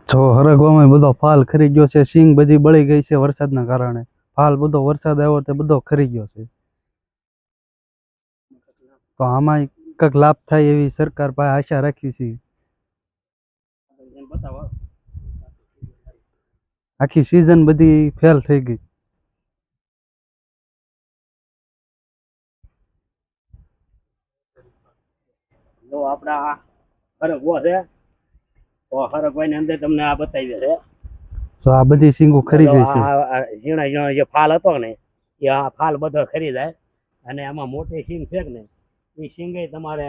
જો હરગવામાં બધો ફાલ ખરી ગયો છે, સિંગ બધી બળી ગઈ છે વરસાદના કારણે. ફાલ બધો વરસાદ આવ્યો તે બધો ખરી ગયો છે. તો આમાં કંઈક લાભ થાય એવી સરકાર પાસે આશા રાખી છે. આખી સિઝન બધી ફેલ થઈ ગઈ. જો આપડા હરગવો છે તો હરગવાની અંદર તમને આ બતાવી છે. તો આ બધી સિંગો ખરી ગઈ છે. ઝીણા ઝીણા જે ફાલ હતો ને એ આ ફાલ બધો ખરી જાય અને આમાં મોટી સિંગ છે ને એ સિંગે તમારે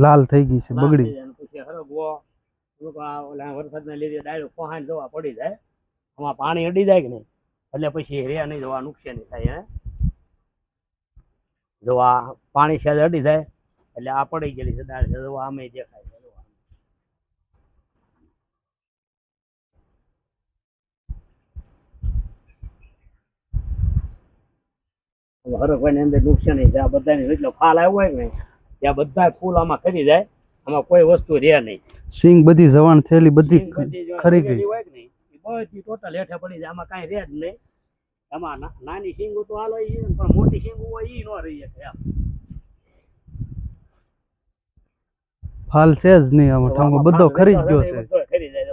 લાલ થઈ ગઈ છે, બગડી. પછી હરગવો ઓલા વરસાદના લીધે ડાયરેક્ટ પહાણ જોવા પડી જાય. આમાં પાણી અડી જાય કે નહીં એટલે પછી રે નહીં જોવા નુકસાની થાય. જો આ પાણી છે અડી જાય એટલે આ પડી ગયેલી છે દાળ છે આમે દેખાય છે. હરગવાની અંદર નુકસાની છે. આ બધાની જેટલો ફાલ આવ્યો હોય ને ત્યાં બધા ફૂલ આમાં ખરી જાય. આમાં કોઈ વસ્તુ રહે નહીં. સિંગ બધી જવાન થયેલી બધી ખરી ગઈ હોય કે નહીં એ બધી ટોટલ હેઠે પડી જાય. આમાં કાંઈ રહે જ નહીં. આમાં નાની સિંગો તો હાલો પણ મોટી સિંગો હોય એ ન રહી શકે. ફાલ છે જ નહીં આમાં, બધો ખરી જ ગયો છે. ખરી જાય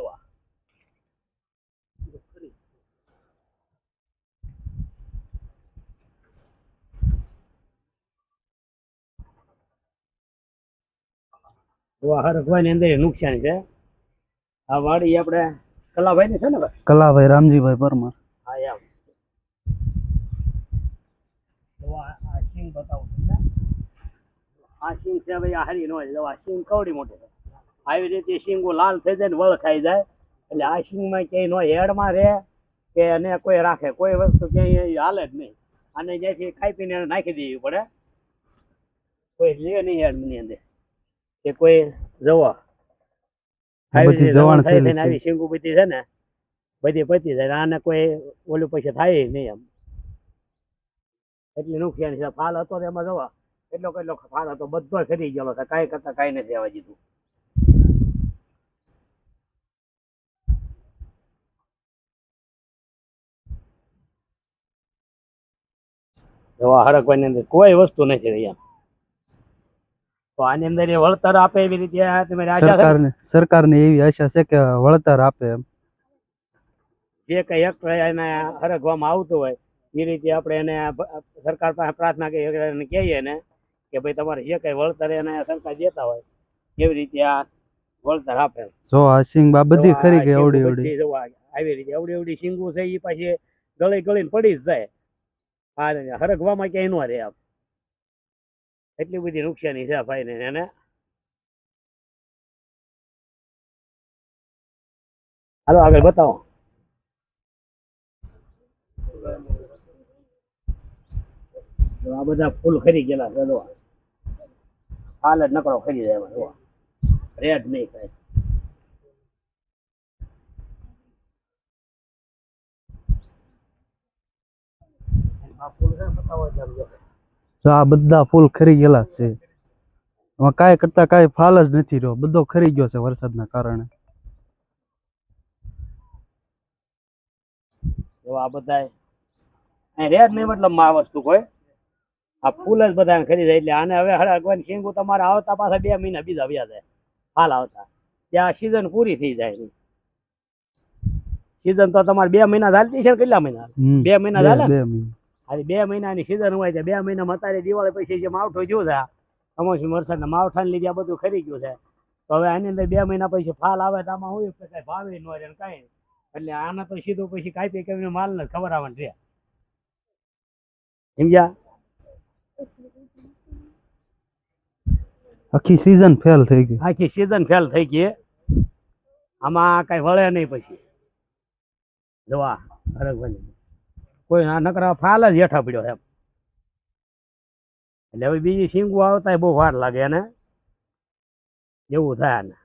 જવા હરગવાની અંદર નુકસાન છે. આ વાડી આપણે કલાભાઈ ની છે ને? કલાભાઈ રામજીભાઈ પરમાર. હા એમ. આ સિંગ બતાવું તમને. આ સિંગ છે ભાઈ, આ હરી નો આ સિંગ કવડી મોટી છે. આવી રીતે સિંગો લાલ થઈ જાય ને વળ ખાઈ જાય એટલે આ સિંગમાં ક્યાંય નો હેડમાં રહે કે એને કોઈ રાખે કોઈ વસ્તુ ક્યાંય હાલે જ નહીં. અને જ્યાંથી ખાઈ પીને નાખી દેવી પડે. કોઈ લે નહીં હેડની અંદર કે કોઈ જવા બધી જવાન થયેલી છે. આવી સિંગુ બધી છે ને બધી પતી જાય. આને કોઈ ઓલું પૈસા થાય નહીં એમ. એટલી નુકસાન છે. ફાલ હતો એમાં જવા એટલો કેટલો ફાલ હતો બધો ખરી ગયેલો છે. કાંઈ કરતા કાંઈ નથી આવવા દીધું. હરગવાની અંદર કોઈ વસ્તુ નથી રહી એમ. તો આની અંદર એ વળતર આપે એવી રીતે સરકારને એવી આશા છે કે વળતર આપે એમ. જે કઈ એક એને હરગવામાં આવતું હોય એ રીતે આપણે એને સરકાર પાસે પ્રાર્થના કહીએ ને કે ભાઈ તમારે જે કઈ વળતર એને સરકાર દેતા હોય એવી રીતે આ વળતર આપે. જો આ સિંગ બધી ખરી ગઈ એવડી આવી રીતે એવડી સિંગુ છે એ પછી ગળી ગળીને પડી જ જાય. હા હરગવામાં ક્યાંય ન રહે આમ. એટલી બધી નુકસાની છે ભાઈ ને એને. હાલો આગળ બતાવો. આ બધા ફૂલ ખરી ગયેલા છે. હાલ જ નકરો ખરી જાય એમાં રેડ નહીં કઈ. આ બધા ફૂલ ખરી ગયેલા છે. એમાં કાંઈ કરતા કાંઈ ફાલ જ નથી રહ્યો, બધો ખરી ગયો છે વરસાદના કારણે. આ બધા રેડ નહીં મતલબ આ વસ્તુ કોઈ આ ફૂલ જ બધા ખરી જાય. એટલે આને હવે હરગવાની સિંગુ તમારે આવતા પાછા 2 મહિના બીજા વ્યા જાય. હાલ આવતા ત્યાં સિઝન પૂરી થઈ જાય. સિઝન તો તમારે 2 મહિના ચાલતી છે. કેટલા મહિના? 2 મહિના ચાલે. 2 મહિનાની સિઝન હોય છે. 2 મહિનામાં અત્યારે દિવાળી પછી જે માવઠો જો છે કમોસમી વરસાદના માવઠાને લીધે આ બધું ખરી ગયું છે. તો હવે આની અંદર 2 મહિના પછી ફાલ આવે તો આમાં હોય કઈ ભાવે ન હોય કઈ. એટલે આના તો સીધું પછી કાપી કરીને માલ ને ખબર આવવાની છે. સમજ્યા? આખી સિઝન ફેલ થઈ ગઈ. આખી સિઝન ફેલ થઈ ગઈ. આમાં કઈ વળે નહીં પછી. જોવા હરગવાની કોઈ નકરા ફાલ જ હેઠા પડ્યો એમ. એટલે હવે બીજી સિંગુ આવતા બહુ વાર લાગે એને એવું થાય ને.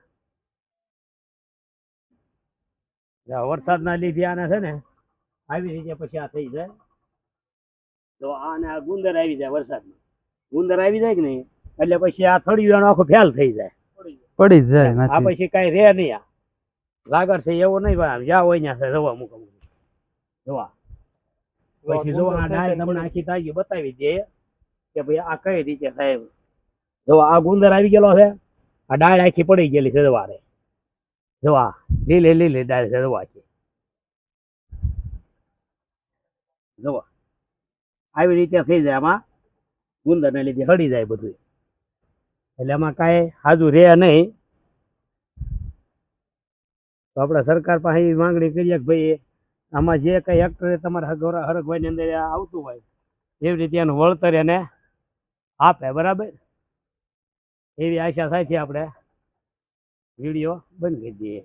વરસાદના લીધે આને છે ને આવી રીતે પછી આ થઈ જાય. તો આને ગુંદર આવી જાય. વરસાદમાં ગુંદર આવી જાય કે નહીં એટલે પછી આ થળિયું આખું ફેલ થઈ જાય. પડી જાય આ પછી કઈ રે નહીં. લાગર છે એવો નહીં ભાઈ જ્યાં હોય ત્યાં છે દવા મૂકો દવા પછી જો આ ડાળ તમને આખી તાજી બતાવી દે કે ભાઈ આ કઈ રીતે સાહેબ જો આ ગુંદર આવી ગયેલો છે આ ડાળ આખી પડી ગયેલી છે દવારે જો આ લીલી લીલી ડાળ છે દવા છે જો આવી રીતે થઈ જાય આમાં ગુંદરને લીધે હળી જાય બધું એટલે એમાં કાંઈ હાજુ રહે નહીં તો આપણે સરકાર પાસે એવી માંગણી કરીએ કે ભાઈ આમાં જે કંઈ હેક્ટરે તમારા હરગભાઈની અંદર આવતું હોય એવી રીતે એનું વળતર એને આપે બરાબર એવી આશા સાથે આપણે વિડીયો બંધ કરી દઈએ